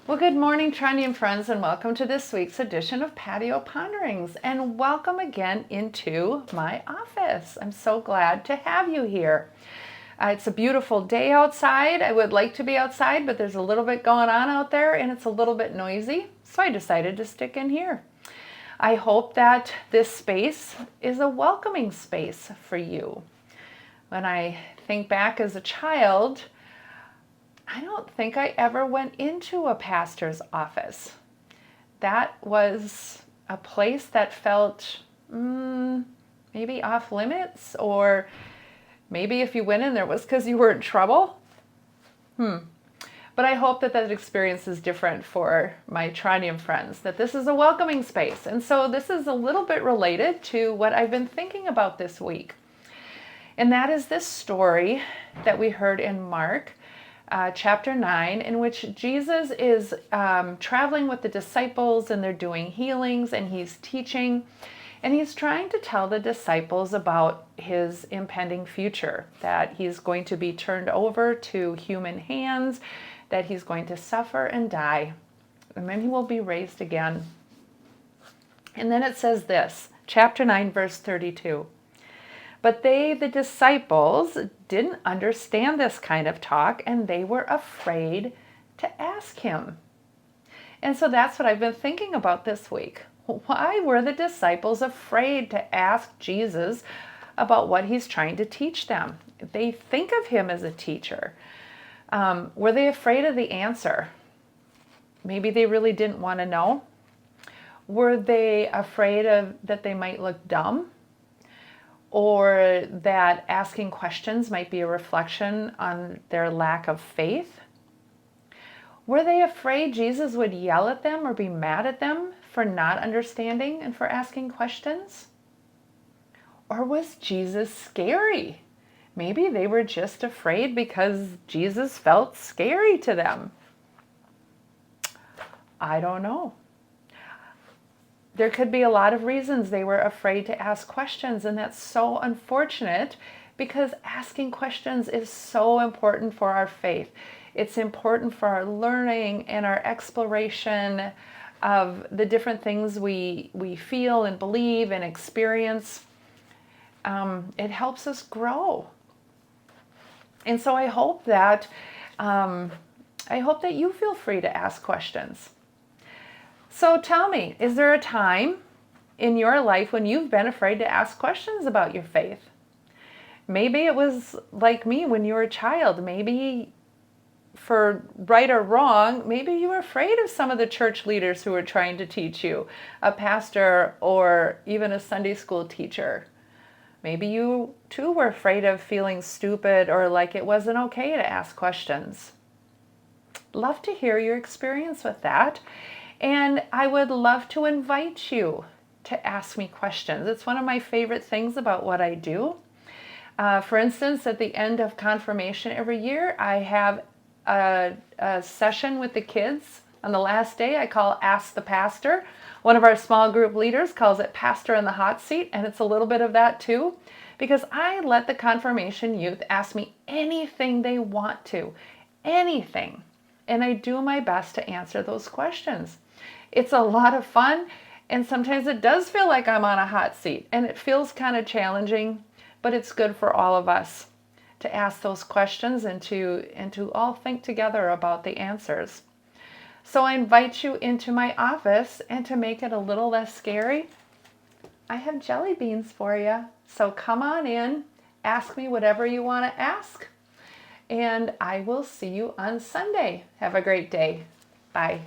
Well, good morning, Trendy friends, and welcome to this week's edition of Patio Ponderings, and welcome again into my office. I'm so glad to have you here. It's a beautiful day outside. I would like to be outside, but there's a little bit going on out there, and it's a little bit noisy, so I decided to stick in here. I hope that this space is a welcoming space for you. When I think back as a child, I don't think I ever went into a pastor's office. That was a place that felt maybe off limits, or maybe if you went in there was because you were in trouble. But I hope that that experience is different for my Trinium friends, that this is a welcoming space. And so this is a little bit related to what I've been thinking about this week. And that is this story that we heard in Mark chapter 9, in which Jesus is traveling with the disciples, and they're doing healings, and he's teaching, and he's trying to tell the disciples about his impending future, that he's going to be turned over to human hands, that he's going to suffer and die, and then he will be raised again. And then it says this, chapter 9, verse 32. But they, the disciples, didn't understand this kind of talk, and they were afraid to ask him. And so that's what I've been thinking about this week. Why were the disciples afraid to ask Jesus about what he's trying to teach them? They think of him as a teacher. Were they afraid of the answer? Maybe they really didn't want to know. Were they afraid of that they might look dumb? Or that asking questions might be a reflection on their lack of faith? Were they afraid Jesus would yell at them or be mad at them for not understanding and for asking questions? Or was Jesus scary? Maybe they were just afraid because Jesus felt scary to them. I don't know. There could be a lot of reasons they were afraid to ask questions, and that's so unfortunate because asking questions is so important for our faith. It's important for our learning and our exploration of the different things we feel and believe and experience. It helps us grow. And so I hope that you feel free to ask questions. So tell me, is there a time in your life when you've been afraid to ask questions about your faith? Maybe it was like me when you were a child. Maybe for right or wrong, maybe you were afraid of some of the church leaders who were trying to teach you, a pastor or even a Sunday school teacher. Maybe you too were afraid of feeling stupid or like it wasn't okay to ask questions. Love to hear your experience with that. And I would love to invite you to ask me questions. It's one of my favorite things about what I do. For instance, at the end of confirmation every year, I have a session with the kids. On the last day, I call Ask the Pastor. One of our small group leaders calls it Pastor in the Hot Seat, and it's a little bit of that too, because I let the confirmation youth ask me anything they want to, anything. And I do my best to answer those questions. It's a lot of fun, and sometimes it does feel like I'm on a hot seat, and it feels kind of challenging, but it's good for all of us to ask those questions and to all think together about the answers. So I invite you into my office, and to make it a little less scary, I have jelly beans for you. So come on in, ask me whatever you want to ask, and I will see you on Sunday. Have a great day. Bye.